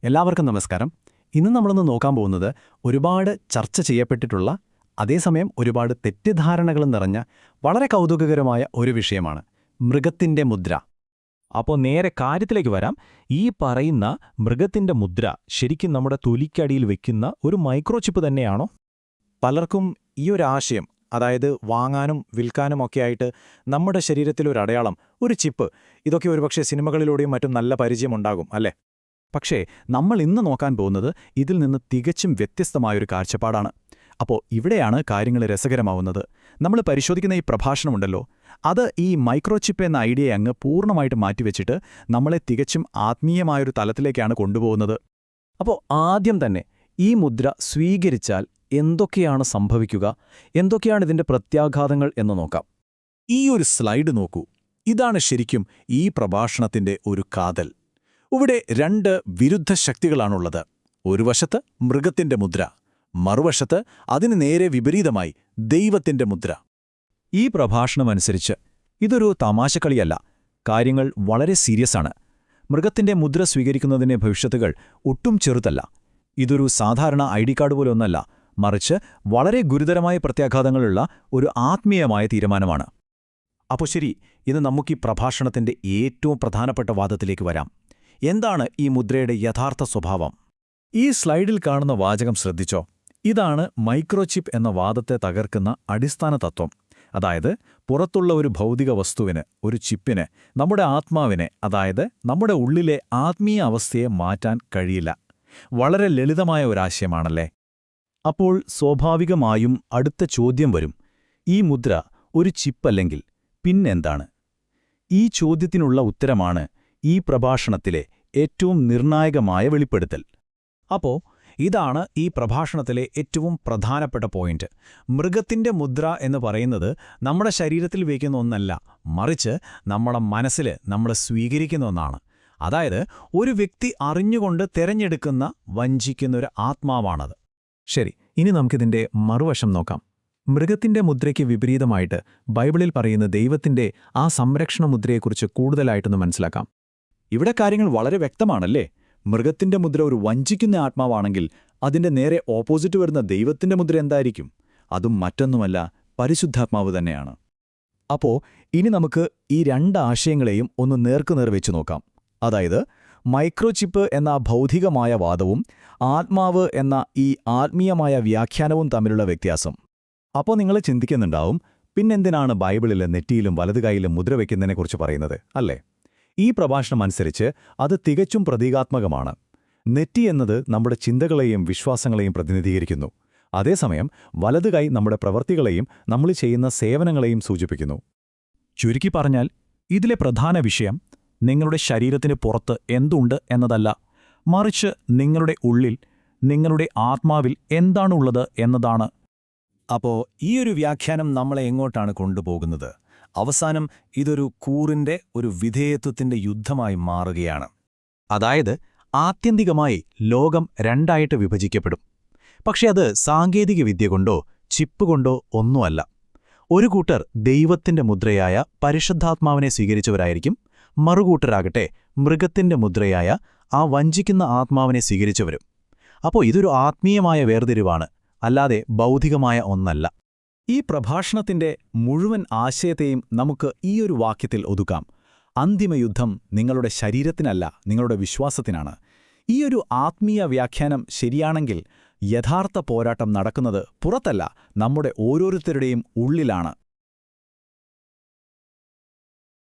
എല്ലാവർക്കും നമസ്കാരം. ഇന്ന് നമ്മളൊന്ന് നോക്കാൻ പോകുന്നത് ഒരുപാട് ചർച്ച ചെയ്യപ്പെട്ടിട്ടുള്ള, അതേസമയം ഒരുപാട് തെറ്റിദ്ധാരണകളും നിറഞ്ഞ വളരെ കൗതുകകരമായ ഒരു വിഷയമാണ് മൃഗത്തിന്റെ മുദ്ര. അപ്പോൾ നേരെ കാര്യത്തിലേക്ക് വരാം. ഈ പറയുന്ന മൃഗത്തിന്റെ മുദ്ര ശരിക്കും നമ്മുടെ തൊലിക്കടിയിൽ വെക്കുന്ന ഒരു മൈക്രോചിപ്പ് തന്നെയാണോ? പലർക്കും ഈ ഒരു ആശയം, അതായത് വാങ്ങാനും വിൽക്കാനുമൊക്കെയായിട്ട് നമ്മുടെ ശരീരത്തിലൊരു അടയാളം, ഒരു ചിപ്പ്, ഇതൊക്കെ ഒരുപക്ഷെ സിനിമകളിലൂടെയും മറ്റും നല്ല പരിചയമുണ്ടാകും അല്ലേ? പക്ഷേ നമ്മൾ ഇന്ന് നോക്കാൻ പോകുന്നത് ഇതിൽ നിന്ന് തികച്ചും വ്യത്യസ്തമായൊരു കാഴ്ചപ്പാടാണ്. അപ്പോൾ ഇവിടെയാണ് കാര്യങ്ങൾ രസകരമാവുന്നത്. നമ്മൾ പരിശോധിക്കുന്ന ഈ പ്രഭാഷണമുണ്ടല്ലോ, അത് ഈ മൈക്രോചിപ്പ് എന്ന ഐഡിയയെ അങ്ങ് പൂർണ്ണമായിട്ട് മാറ്റിവെച്ചിട്ട് നമ്മളെ തികച്ചും ആത്മീയമായൊരു തലത്തിലേക്കാണ് കൊണ്ടുപോകുന്നത്. അപ്പോൾ ആദ്യം തന്നെ ഈ മുദ്ര സ്വീകരിച്ചാൽ എന്തൊക്കെയാണ് സംഭവിക്കുക, എന്തൊക്കെയാണ് ഇതിന്റെ പ്രത്യാഘാതങ്ങൾ എന്ന് നോക്കാം. ഈ ഒരു സ്ലൈഡ് നോക്കൂ. ഇതാണ് ശരിക്കും ഈ പ്രഭാഷണത്തിന്റെ ഒരു കാതൽ. ഇവിടെ രണ്ട് വിരുദ്ധ ശക്തികളാണുള്ളത്. ഒരു വശത്ത് മൃഗത്തിന്റെ മുദ്ര, മറുവശത്ത് അതിന് നേരെ വിപരീതമായി ദൈവത്തിന്റെ മുദ്ര. ഈ പ്രഭാഷണമനുസരിച്ച് ഇതൊരു തമാശക്കളിയല്ല, കാര്യങ്ങൾ വളരെ സീരിയസാണ്. മൃഗത്തിന്റെ മുദ്ര സ്വീകരിക്കുന്നതിന്റെ ഭവിഷ്യത്തുകൾ ഒട്ടും ചെറുതല്ല. ഇതൊരു സാധാരണ ഐഡി കാർഡ് പോലൊന്നല്ല, മറിച്ച് വളരെ ഗുരുതരമായ പ്രത്യാഘാതങ്ങളുള്ള ഒരു ആത്മീയമായ തീരുമാനമാണ്. അപ്പോൾ ശരി, ഇന്ന് നമുക്കീ പ്രഭാഷണത്തിന്റെ ഏറ്റവും പ്രധാനപ്പെട്ട വാദത്തിലേക്ക് വരാം. എന്താണ് ഈ മുദ്രയുടെ യഥാർത്ഥ സ്വഭാവം? ഈ സ്ലൈഡിൽ കാണുന്ന വാചകം ശ്രദ്ധിച്ചോ? ഇതാണ് മൈക്രോചിപ്പ് എന്ന വാദത്തെ തകർക്കുന്ന അടിസ്ഥാന തത്വം. അതായത് പുറത്തുള്ള ഒരു ഭൗതിക വസ്തുവിന്, ഒരു ചിപ്പിന് നമ്മുടെ ആത്മാവിനെ, അതായത് നമ്മുടെ ഉള്ളിലെ ആത്മീയ അവസ്ഥയെ മാറ്റാൻ കഴിയില്ല. വളരെ ലളിതമായ ഒരാശയമാണല്ലേ? അപ്പോൾ സ്വാഭാവികമായും അടുത്ത ചോദ്യം വരും, ഈ മുദ്ര ഒരു ചിപ്പല്ലെങ്കിൽ പിന്നെന്താണ്? ഈ ചോദ്യത്തിനുള്ള ഉത്തരമാണ് ഈ പ്രഭാഷണത്തിലെ ഏറ്റവും നിർണായകമായ വെളിപ്പെടുത്തൽ. അപ്പോൾ ഇതാണ് ഈ പ്രഭാഷണത്തിലെ ഏറ്റവും പ്രധാനപ്പെട്ട പോയിന്റ്. മൃഗത്തിന്റെ മുദ്ര എന്ന് പറയുന്നത് നമ്മുടെ ശരീരത്തിൽ വയ്ക്കുന്ന ഒന്നല്ല, മറിച്ച് നമ്മുടെ മനസ്സിൽ നമ്മൾ സ്വീകരിക്കുന്ന ഒന്നാണ്. അതായത് ഒരു വ്യക്തി അറിഞ്ഞുകൊണ്ട് തെരഞ്ഞെടുക്കുന്ന, വഞ്ചിക്കുന്നൊരു ആത്മാവാണത്. ശരി, ഇനി നമുക്കിതിന്റെ മറുവശം നോക്കാം. മൃഗത്തിന്റെ മുദ്രയ്ക്ക് വിപരീതമായിട്ട് ബൈബിളിൽ പറയുന്ന ദൈവത്തിന്റെ ആ സംരക്ഷണ മുദ്രയെക്കുറിച്ച് കൂടുതലായിട്ടൊന്ന് മനസ്സിലാക്കാം. ഇവിടെ കാര്യങ്ങൾ വളരെ വ്യക്തമാണല്ലേ? മൃഗത്തിന്റെ മുദ്ര ഒരു വഞ്ചിക്കുന്ന ആത്മാവാണെങ്കിൽ അതിന്റെ നേരെ ഓപ്പോസിറ്റ് വരുന്ന ദൈവത്തിന്റെ മുദ്ര എന്തായിരിക്കും? അതും മറ്റൊന്നുമല്ല, പരിശുദ്ധാത്മാവ് തന്നെയാണ്. അപ്പോൾ ഇനി നമുക്ക് ഈ രണ്ട് ആശയങ്ങളെയും ഒന്ന് നേർക്കുനേർ വെച്ച് നോക്കാം. അതായത് മൈക്രോചിപ്പ് എന്ന ഭൗതികമായ വാദവും ആത്മാവ് എന്ന ഈ ആത്മീയമായ വ്യാഖ്യാനവും തമ്മിലുള്ള വ്യത്യാസം. അപ്പോൾ നിങ്ങൾ ചിന്തിക്കുന്നുണ്ടാവും, പിന്നെന്തിനാണ് ബൈബിളിൽ നെറ്റിയിലും വലതുകൈയിലും മുദ്ര വയ്ക്കുന്നതിനെക്കുറിച്ച് പറയുന്നത്, അല്ലേ? ഈ പ്രഭാഷണം അനുസരിച്ച് അത് തികച്ചും പ്രതീകാത്മകമാണ്. നെറ്റി എന്നത് നമ്മുടെ ചിന്തകളെയും വിശ്വാസങ്ങളെയും പ്രതിനിധീകരിക്കുന്നു. അതേസമയം വലതുകൈ നമ്മുടെ പ്രവൃത്തികളെയും നമ്മൾ ചെയ്യുന്ന സേവനങ്ങളെയും സൂചിപ്പിക്കുന്നു. ചുരുക്കി പറഞ്ഞാൽ ഇതിലെ പ്രധാന വിഷയം നിങ്ങളുടെ ശരീരത്തിന് പുറത്ത് എന്തുണ്ട് എന്നതല്ല, മറിച്ച് നിങ്ങളുടെ ഉള്ളിൽ, നിങ്ങളുടെ ആത്മാവിൽ എന്താണുള്ളത് എന്നതാണ്. അപ്പോൾ ഈ ഒരു വ്യാഖ്യാനം നമ്മളെ എങ്ങോട്ടാണ് കൊണ്ടുപോകുന്നത്? അവസാനം ഇതൊരു കൂറിന്റെ, ഒരു വിധേയത്വത്തിന്റെ യുദ്ധമായി മാറുകയാണ്. അതായത് ആത്യന്തികമായി ലോകം രണ്ടായിട്ട് വിഭജിക്കപ്പെടും. പക്ഷെ അത് സാങ്കേതിക വിദ്യ കൊണ്ടോ ചിപ്പ് കൊണ്ടോ ഒന്നുമല്ല. ഒരു കൂട്ടർ ദൈവത്തിന്റെ മുദ്രയായ പരിശുദ്ധാത്മാവിനെ സ്വീകരിച്ചവരായിരിക്കും, മറുകൂട്ടരാകട്ടെ മൃഗത്തിന്റെ മുദ്രയായ ആ വഞ്ചിക്കുന്ന ആത്മാവിനെ സ്വീകരിച്ചവരും. അപ്പോൾ ഇതൊരു ആത്മീയമായ വേർതിരിവാണ്, അല്ലാതെ ഭൗതികമായ ഒന്നല്ല. ഈ പ്രഭാഷണത്തിന്റെ മുഴുവൻ ആശയത്തെയും നമുക്ക് ഈ ഒരു വാക്യത്തിൽ ഒതുക്കാം. അന്തിമയുദ്ധം നിങ്ങളുടെ ശരീരത്തിനല്ല, നിങ്ങളുടെ വിശ്വാസത്തിനാണ്. ഈ ഒരു ആത്മീയ വ്യാഖ്യാനം ശരിയാണെങ്കിൽ യഥാർത്ഥ പോരാട്ടം നടക്കുന്നത് പുറത്തല്ല, നമ്മുടെ ഓരോരുത്തരുടെയും ഉള്ളിലാണ്.